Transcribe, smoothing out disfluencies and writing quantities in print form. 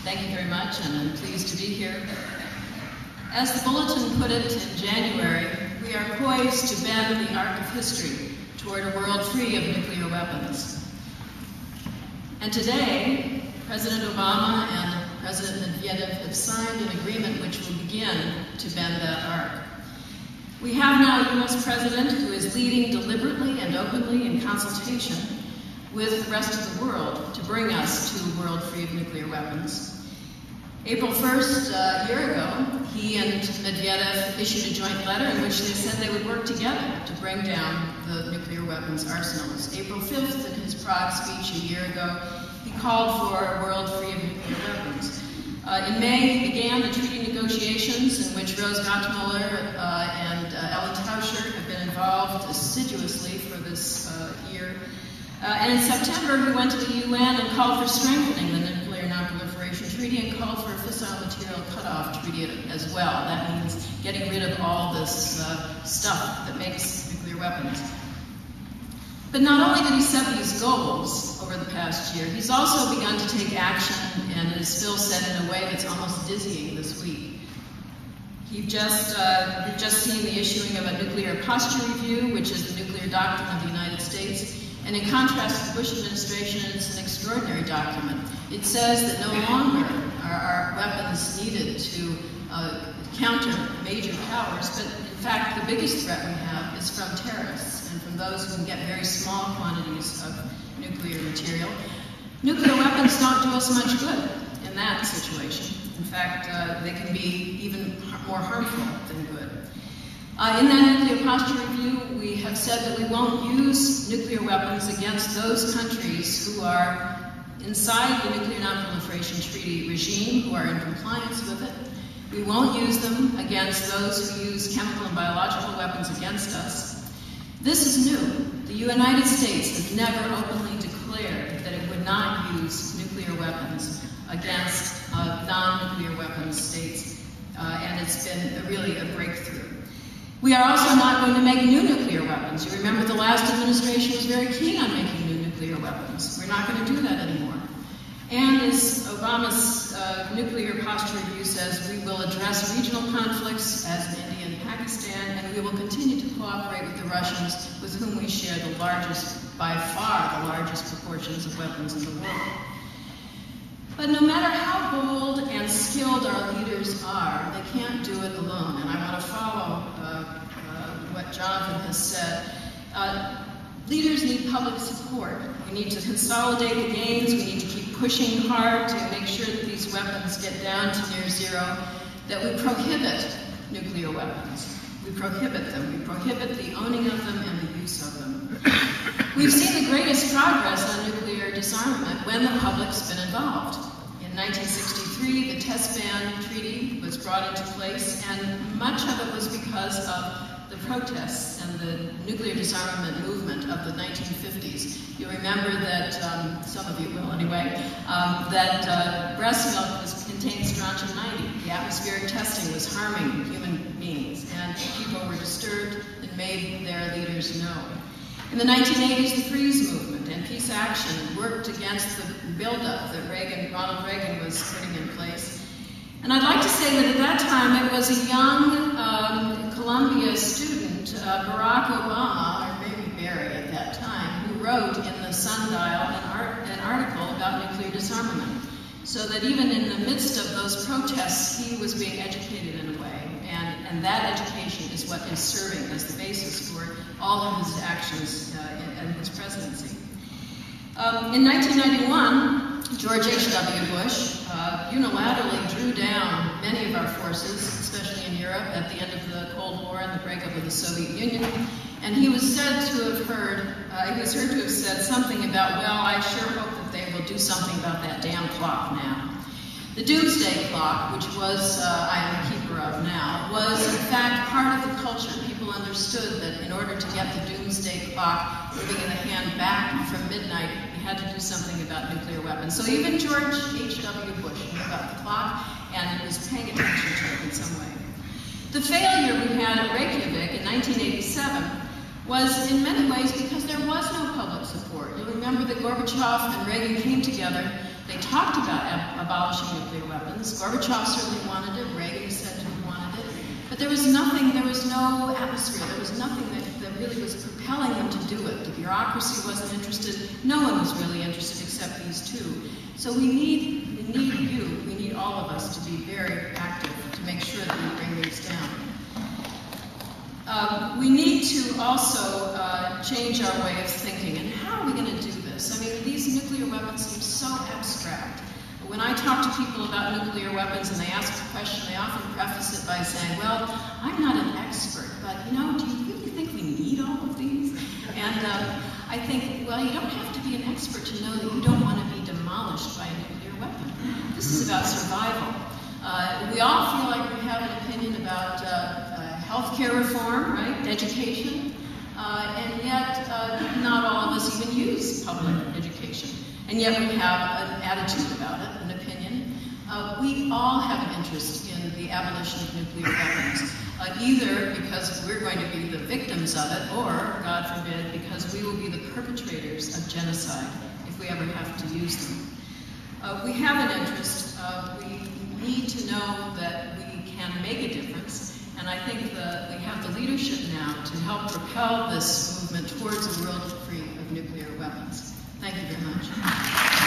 Thank you very much, and I'm pleased to be here. As the Bulletin put it in January, we are poised to bend the arc of history toward a world free of nuclear weapons. And today, President Obama and President Medvedev have signed an agreement which will begin to bend that arc. We have now a U.S. President who is leading deliberately and openly in consultation with the rest of the world to bring us to a world free of nuclear weapons. April 1st, a year ago, he and Medvedev issued a joint letter in which they said they would work together to bring down the nuclear weapons arsenals. April 5th, in his Prague speech a year ago, he called for a world free of nuclear weapons. In May, he began the treaty negotiations in which Rose Gottemoeller and Ellen Tauscher have been involved assiduously for this year. And in September, he went to the UN and called for strengthening the Nuclear Non-Proliferation Treaty and called for a fissile material cutoff treaty as well. That means getting rid of all this stuff that makes nuclear weapons. But not only did he set these goals over the past year, he's also begun to take action, and as Phil said, in a way that's almost dizzying this week. We've just seen the issuing of a nuclear posture review, which is the nuclear doctrine of the United States. And in contrast to the Bush administration, it's an extraordinary document. It says that no longer are weapons needed to counter major powers, but in fact, the biggest threat we have is from terrorists and from those who can get very small quantities of nuclear material. Nuclear weapons don't do us much good in that situation. In fact, they can be even more harmful than good. In that nuclear posture review, we have said that we won't use nuclear weapons against those countries who are inside the Nuclear Non-Proliferation Treaty regime, who are in compliance with it. We won't use them against those who use chemical and biological weapons against us. This is new. The United States has never openly declared that it would not use nuclear weapons against non-nuclear weapons states, and it's been really a breakthrough. We are also not going to make new nuclear weapons. You remember the last administration was very keen on making new nuclear weapons. We're not going to do that anymore. And as Obama's nuclear posture review says, we will address regional conflicts as in India and Pakistan, and we will continue to cooperate with the Russians, with whom we share the largest, by far the largest proportions of weapons in the world. But no matter how bold and skilled our leaders are, they can't do it alone. And I want to follow what Jonathan has said. Leaders need public support. We need to consolidate the gains. We need to keep pushing hard to make sure that these weapons get down to near zero, that we prohibit nuclear weapons. We prohibit them. We prohibit the owning of them and the use of them. We've seen the greatest progress on nuclear disarmament when the public's been involved. In 1963, the Test Ban Treaty was brought into place, and much of it was because of the protests and the nuclear disarmament movement of the 1950s. You remember that, some of you will anyway, that breast milk contained strontium-90. The atmospheric testing was harming human beings, and people were disturbed and made their leaders know. In the 1980s, the freeze movement and peace action worked against the buildup that Ronald Reagan was putting in place. And I'd like to say that at that time, it was a young Columbia student, Barack Obama, or maybe Barry at that time, who wrote in the Sundial an article about nuclear disarmament. So that even in the midst of those protests, he was being educated in a way. And that education is what is serving as the basis for all of his actions in his presidency. In 1991, George H.W. Bush unilaterally drew down many of our forces, especially in Europe, at the end of the Cold War and the breakup of the Soviet Union. And he was said to have he was heard to have said something about, well, I sure hope that they will do something about that damn clock now. The doomsday clock, which was, I am the keeper of now, was in fact part of the culture. People understood that in order to get the doomsday clock moving in the hand back from midnight, you had to do something about nuclear weapons. So even George H.W. Bush knew about the clock and was paying attention to it in some way. The failure we had at Reykjavik in 1987 was in many ways because there was no public support. You'll remember that Gorbachev and Reagan came together. They They talked about abolishing nuclear weapons. Gorbachev certainly wanted it. Reagan said he wanted it. But there was nothing, there was no atmosphere, there was nothing that really was propelling them to do it. The bureaucracy wasn't interested. No one was really interested except these two. So we need you, we need all of us to be very active to make sure that we bring these down. We need to also change our way of thinking. And how are we going to do this? I mean, these nuclear weapons seem so abstract. When I talk to people about nuclear weapons and they ask a question, they often preface it by saying, well, I'm not an expert, but do you really think we need all of these? And I think, well, you don't have to be an expert to know that you don't want to be demolished by a nuclear weapon. This is about survival. We all feel like we have an opinion about healthcare reform, right? Education, and yet not all of us even use public education. And yet we have an attitude about it, an opinion. We all have an interest in the abolition of nuclear weapons, either because we're going to be the victims of it, or, God forbid, because we will be the perpetrators of genocide if we ever have to use them. We have an interest. We need to know that we can make a difference, and I think that we have the leadership now to help propel this movement towards a world free of nuclear weapons. Thank you very much.